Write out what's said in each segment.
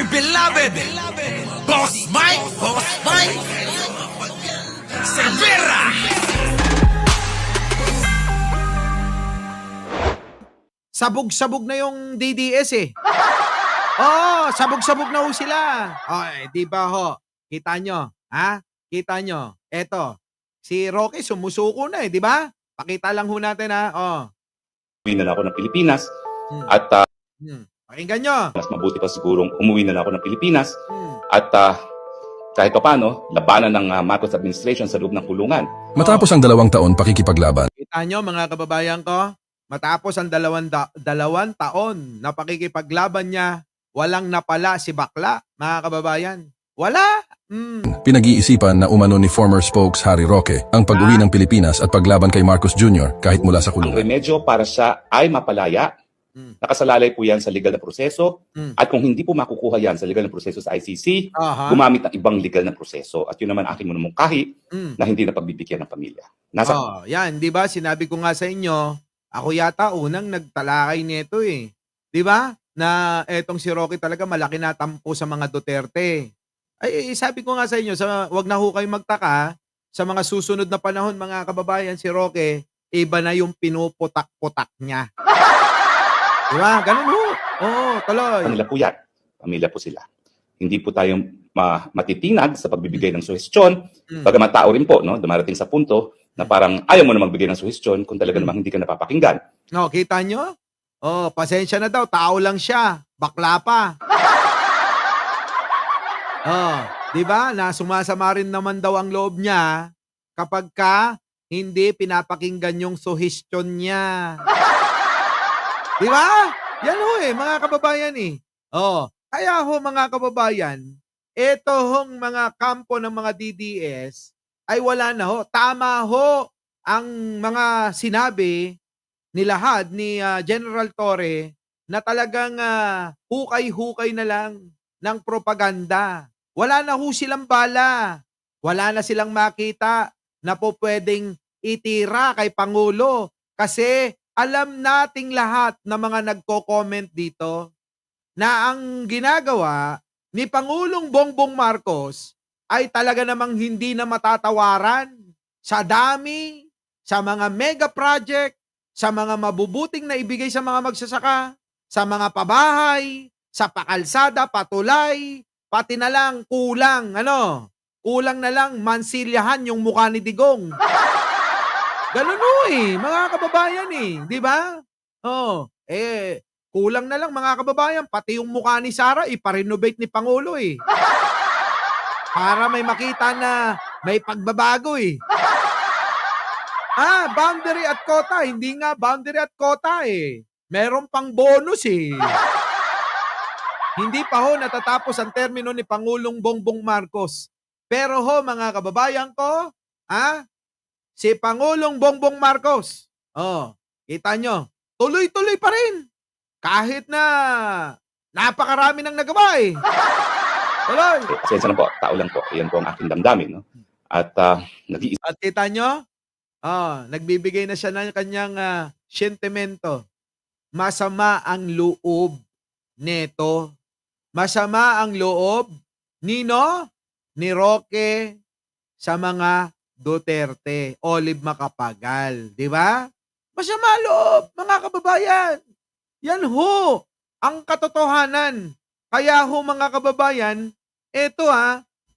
beloved, Boss Mike, Cervera. Sabog-sabog na yung DDS eh. Oo, sabog-sabog na ho sila. Ay, di ba ho? Kita nyo, ha? Kita nyo. Eto, si Rocky sumusuko na eh, di ba? Pakita lang ho natin ha. Oh. Umuwi na lang ako ng Pilipinas Hmm. at Pakinggan nyo. mas mabuti pa sigurong umuwi na lang ako ng Pilipinas Hmm. at kahit pa paano, labanan ng Marcos administration sa loob ng kulungan. Matapos ang 2 taon pakikipaglaban, Kita nyo mga kababayan ko, matapos ang dalawang taon na pakikipaglaban niya, walang napala si bakla, mga kababayan. Wala. pinag-iisipan na umano ni former spokes Harry Roque ang pag-uwi ng Pilipinas at paglaban kay Marcos Jr. kahit mula sa Ang kulungan. remedyo para siya ay mapalaya. Nakasalalay po yan sa legal na proseso at kung hindi po makukuha yan sa legal na proseso sa ICC, Aha. gumamit ng ibang legal na proseso. At yun naman aking munumungkahi na hindi na pagbibigyan ng pamilya. Nasa Yan, 'di ba? Sinabi ko nga sa inyo, ako yata unang nagtalakay nito eh. 'Di ba? Na etong si Rocky talaga malaki na tampo sa mga Duterte. Ay, sabi ko nga sa inyo, wag na ho kayo magtaka, sa mga susunod na panahon mga kababayan, si Roque, iba na yung pinuputak-putak niya. 'Di ba? Ganun ho. Oo, tuloy. kanila po yan. Pamilya po sila. Hindi po tayo matitinag sa pagbibigay ng suhestyon. Bagamat tao rin po, no, dumarating sa punto na parang ayaw mo na magbigay ng suhestyon kung talaga namang hindi ka napapakinggan. No, kita nyo? Oh, pasensya na daw, tao lang siya. Bakla pa. Oh, 'di ba? Na sumasama rin naman daw ang loob niya kapag ka hindi pinapakinggan yung suhestyon niya. 'Di ba? Yan ho eh, mga kababayan eh. Oh, kaya ho mga kababayan, eto hong mga kampo ng mga DDS ay wala na ho. Tama ho ang mga sinabi ni lahat ni General Torre na talagang hukay-hukay na lang ng propaganda. Wala na ho silang bala. Wala na silang makita na po pwedeng itira kay Pangulo kasi alam nating lahat na mga nagko-comment dito na ang ginagawa ni Pangulong Bongbong Marcos ay talaga namang hindi na matatawaran sa dami, sa mga mega project, sa mga mabubuting na ibigay sa mga magsasaka, sa mga pabahay, sa pakalsada, patulay, pati na lang kulang na lang mansilyahan yung mukha ni Digong. Ganun ho eh, mga kababayan eh, di ba? Kulang na lang mga kababayan, pati yung mukha ni Sara ipa-renovate ni Pangulo eh. Para may makita na may pagbabago eh. Boundary at quota. Hindi nga boundary at quota eh. Meron pang bonus eh. Hindi pa ho natatapos ang termino ni Pangulong Bongbong Marcos. Pero ho mga kababayan ko, si Pangulong Bongbong Marcos, kita nyo, tuloy-tuloy pa rin. Kahit na napakarami nang nagawa eh. Tuloy. Pasensya na po, tao lang po. Iyan po ang aking damdamin. No? At nag-iisip At kita nyo, nagbibigay na siya ng kanyang sentimento. Masama ang loob neto. Masama ang loob ni Roque sa mga Duterte, Olive Macapagal, di ba? Masama loob, mga kababayan. Yan ho ang katotohanan. Kaya ho mga kababayan, eto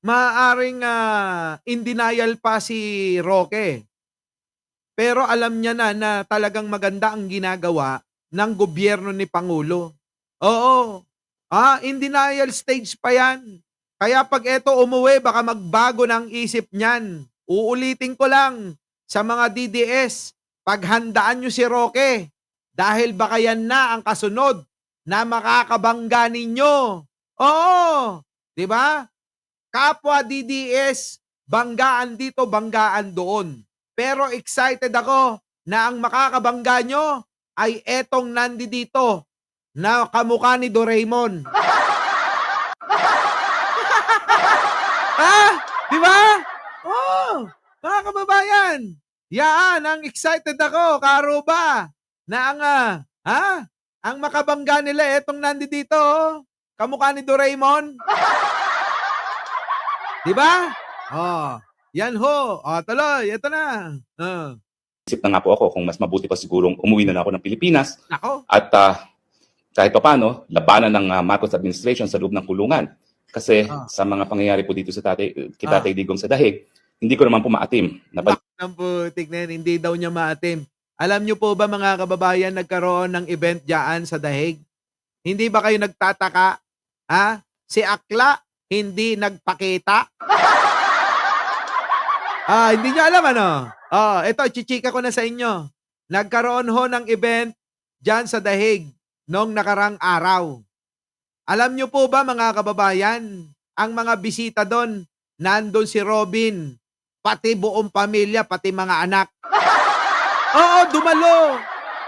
maaaring in denial pa si Roque. Pero alam niya na talagang maganda ang ginagawa ng gobyerno ni Pangulo. Oo. In denial stage pa yan. Kaya pag eto umuwi, baka magbago ng isip niyan. Uulitin ko lang sa mga DDS, paghandaan nyo si Roque. Dahil baka yan na ang kasunod na makakabangga ninyo. Oo. Di ba? Kapwa DDS, banggaan dito, banggaan doon. Pero excited ako na ang makakabangga nyo ay etong nandito na kamukha ni Doraemon. Di ba? Mga kababayan, yan ang excited ako, Karuba, na ang makabangga nila etong nandito. Kamukha ni Doraemon. Di ba? Oh, yan ho. Oh, tuloy. Ito na. Isip na nga po ako kung mas mabuti pa sigurong umuwi na ako ng Pilipinas Nako. at kahit pa paano, labanan ng Marcos administration sa loob ng kulungan. Kasi sa mga pangyayari po dito sa Tatay Digong sa Dahig, hindi ko naman po maatim. Ang putik na yan, hindi daw niya maatim. Alam niyo po ba mga kababayan, nagkaroon ng event dyan sa Dahig? Hindi ba kayo nagtataka? Ha? Si Akla, hindi nagpakita? Hindi niyo alam ano? Ito, chichika ko na sa inyo. Nagkaroon ho ng event dyan sa Dahig noong nakarang araw. Alam niyo po ba mga kababayan, ang mga bisita doon, nandun si Robin, pati buong pamilya, pati mga anak. Oo, dumalo.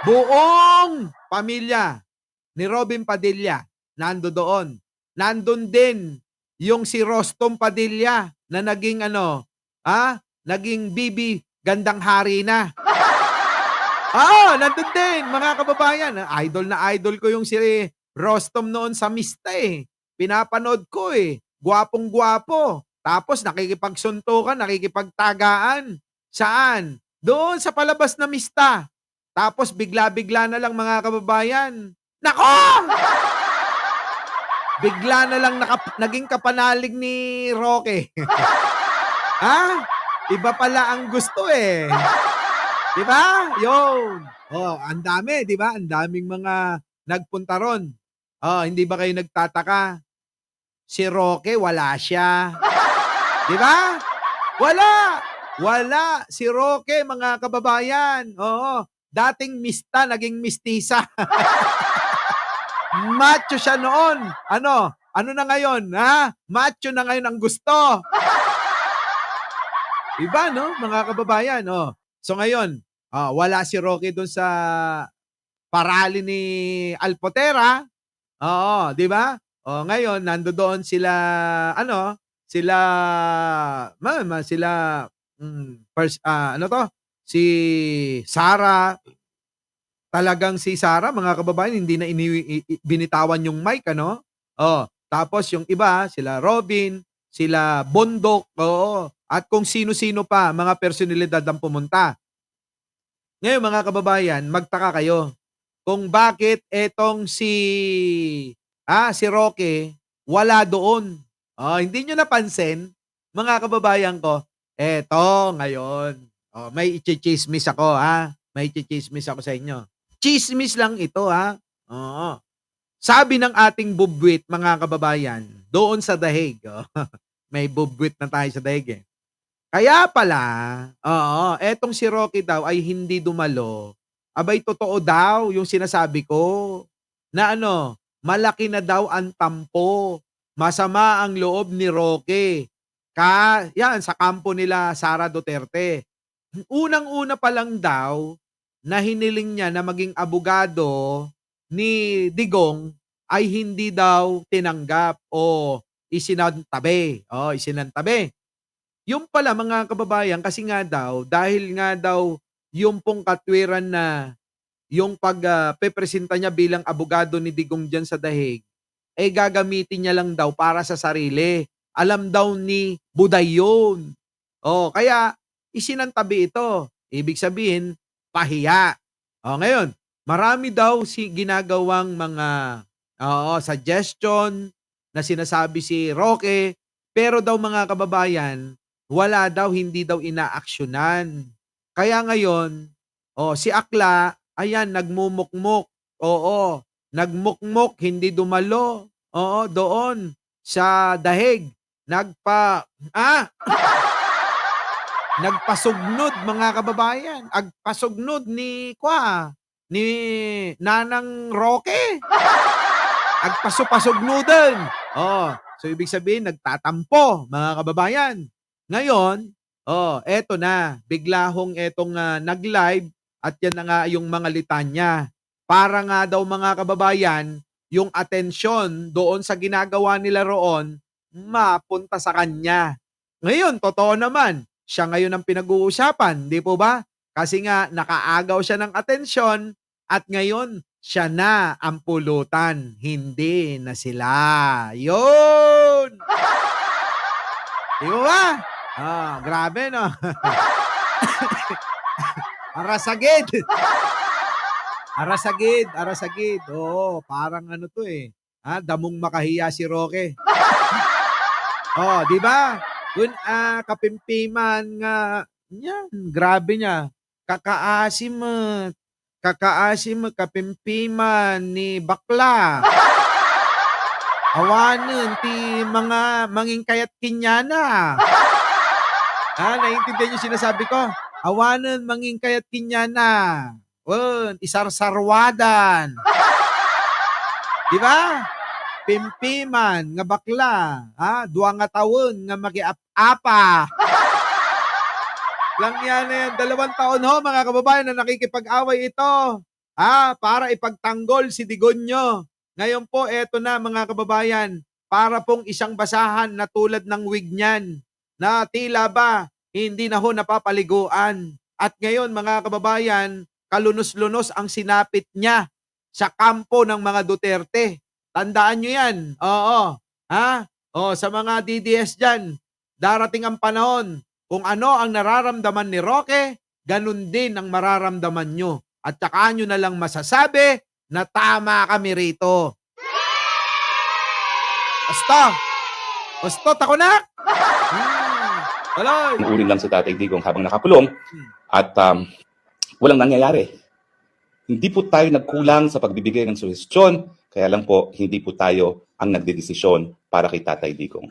Buong pamilya ni Robin Padilla, nando doon. Nandun din yung si Rostom Padilla na naging naging bibi gandang hari na. Nandun din mga kababayan. Idol na idol ko yung si Rostom noon sa Mista eh. Pinapanood ko eh. Gwapong-gwapo. Tapos nakikipagsuntukan, nakikipagtagaan. Saan? Doon sa palabas na Mista. Tapos bigla-bigla na lang mga kababayan. Nako! Bigla na lang naging kapanalig ni Roque. Iba pala ang gusto eh. Di ba? Yun. Ang dami, di ba? Ang daming mga nagpunta ron. Hindi ba kayo nagtataka? Si Roque, wala siya. Di ba? Wala. Si Roque, mga kababayan. Oo. Dating Mista, naging Mistisa. Macho siya noon. Ano na ngayon? Macho na ngayon ang gusto. Iba, no? Mga kababayan. So ngayon, wala si Roque doon sa parali ni Alpotera. Oo, di ba? Ngayon, nandoon sila, si Sara. Talagang si Sara, mga kababayan, hindi na binitawan yung mic, ano? Tapos yung iba, sila Robin, sila Bondok, at kung sino-sino pa, mga personalidad ang pumunta. Ngayon, mga kababayan, magtaka kayo kung bakit etong si Roque wala doon. Hindi nyo napansin, mga kababayan ko, eto ngayon, may i-chismis ako, may i-chismis ako sa inyo. Chismis lang ito, Sabi ng ating bubwit, mga kababayan, doon sa Dahig, may bubwit na tayo sa Dahig eh. Kaya pala, etong si Roque daw ay hindi dumalo. Abay, totoo daw yung sinasabi ko na malaki na daw ang tampo. Masama ang loob ni Roque. Yan, sa kampo nila Sara Duterte. Unang-una pa lang daw na hiniling niya na maging abogado ni Digong ay hindi daw tinanggap o isinantabi. Yung pala mga kababayan, kasi nga daw, dahil nga daw yung pong katwiran na yung pagpepresenta niya bilang abogado ni Digong dyan sa Dahig, gagamitin niya lang daw para sa sarili. Alam daw ni Buday yun. Kaya isinantabi ito. Ibig sabihin, pahiya. Ngayon, marami daw ginagawang mga suggestion na sinasabi si Roque, pero daw mga kababayan, wala daw, hindi daw inaaksyonan. Kaya ngayon, si Akla, ayan, nagmumukmuk. Nagmukmuk, hindi dumalo. Doon sa Dahig. Nagpasugnod, mga kababayan. Agpasugnod ni Nanang Roque. Agpasupasugnudan. So ibig sabihin, nagtatampo, mga kababayan. Ngayon, eto na. Bigla hong etong nag-live at yan na nga yung mga litanya. Para nga daw, mga kababayan, yung atensyon doon sa ginagawa nila roon, mapunta sa kanya. Ngayon, totoo naman, siya ngayon ang pinag-uusapan, di po ba? Kasi nga, nakaagaw siya ng atensyon at ngayon, siya na ang pulutan, hindi na sila. Yun! Di mo ba? Grabe, no? Arasagid. Arasagid. Oo, parang ano to eh. Damong makahiya si Roque. Di ba? Kun kapimpiman nga, yan, grabe niya. Kakaasim kapimpiman ni bakla. Awanen ti mga manging kayat kinyana. Naiintindihan niyo sinasabi ko? Awanen manging kayat kinyana. Isarsarwadan. Di ba? Pimpiman nga bakla, duwa nga taon nga makiap-apa. Lang yan, 2 taon ho mga kababayan na nakikipag-away ito. Para ipagtanggol si Digonyo. Ngayon po, eto na mga kababayan, para pong isang basahan na tulad ng wig niyan, na tila ba hindi na ho napapaliguan. At ngayon mga kababayan, kalunos-lunos ang sinapit niya sa kampo ng mga Duterte. Tandaan nyo yan. Oo. Sa mga DDS dyan, darating ang panahon, kung ano ang nararamdaman ni Roque, ganun din ang mararamdaman nyo. At saka nyo na lang masasabi na tama kami rito. Osto, takunak! Tuloy! Urin lang si Tatay Digong habang nakakulong at walang nangyayari. Hindi po tayo nagkulang sa pagbibigay ng suhestyon, kaya lang po hindi po tayo ang nagdedesisyon para kay Tatay Digong.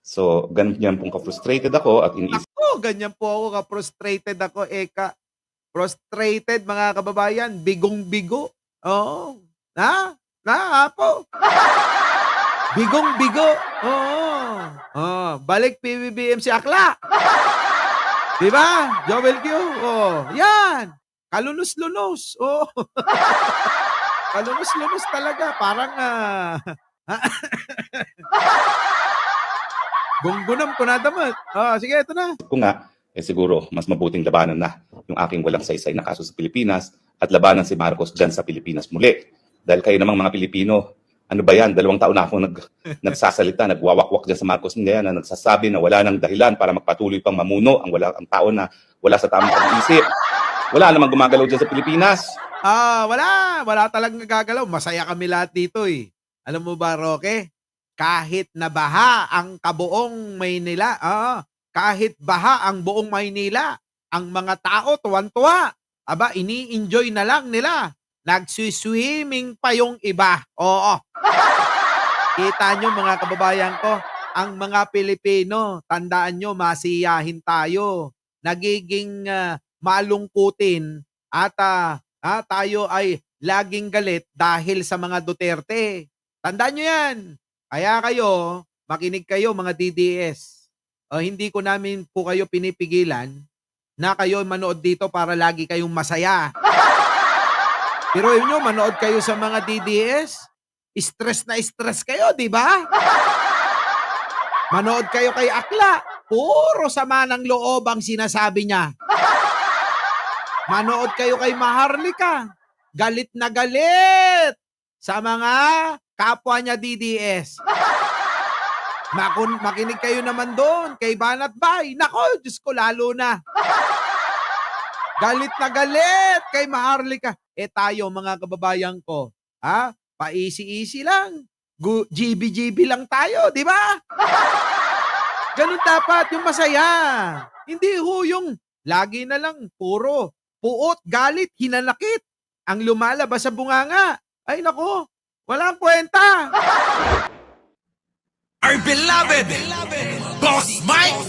So, ganyan pong ka-frustrated ako at iniisip. Ganyan po ako ka-frustrated ako, Eka. Frustrated mga kababayan, bigong-bigo. Oo. Po. Bigong-bigo. Oo. Balik PBBM si Akla. Diba? Joel Q. Yan. Kalunos-lunos. Kalunos-lunos talaga. Parang gunggunam ko na damat. Sige, ito na. Kung nga, siguro mas mabuting labanan na yung aking walang saysay na kaso sa Pilipinas at labanan si Marcos dyan sa Pilipinas muli. Dahil kayo namang mga Pilipino, ano ba yan? 2 taon na ako nagsasalita, nagwawakwak dyan sa Marcos ngayon na nagsasabi na wala nang dahilan para magpatuloy pang mamuno ang tao na wala sa tamang pag-iisip. Wala namang gumagalaw dyan sa Pilipinas. Wala talagang gagalaw. Masaya kami lahat dito eh. Alam mo ba, Roque? Kahit na baha ang kabuong Maynila, kahit baha ang buong Maynila, ang mga tao tuwan-tuwa. Ini-enjoy na lang nila. Nagsuswimming pa yung iba. Oo. Kita nyo mga kababayan ko, ang mga Pilipino, tandaan nyo, masiyahin tayo. Nagiging malungkutin at tayo ay laging galit dahil sa mga Duterte. Tandaan nyo yan. Kaya kayo, makinig kayo mga DDS. Hindi ko namin po kayo pinipigilan na kayo manood dito para lagi kayong masaya. Pero yun nyo, manood kayo sa mga DDS, stress na stress kayo, di ba? Manood kayo kay Akla, puro sama ng loob ang sinasabi niya. Manood kayo kay Maharlika, galit na galit sa mga kapwa niya DDS. Makinig kayo naman doon kay Banat Bay. Nako, Diyos ko, lalo na. Galit na galit kay Maharlika. Tayo mga kababayan ko, pa-easy-easy lang. GB-GB lang tayo, di ba? Ganun dapat, yung masaya. Hindi ho yung lagi na lang puro puot, galit, hinanakit ang lumalabas sa bunganga. Ay nako, walang kwenta. Our beloved Boss Mike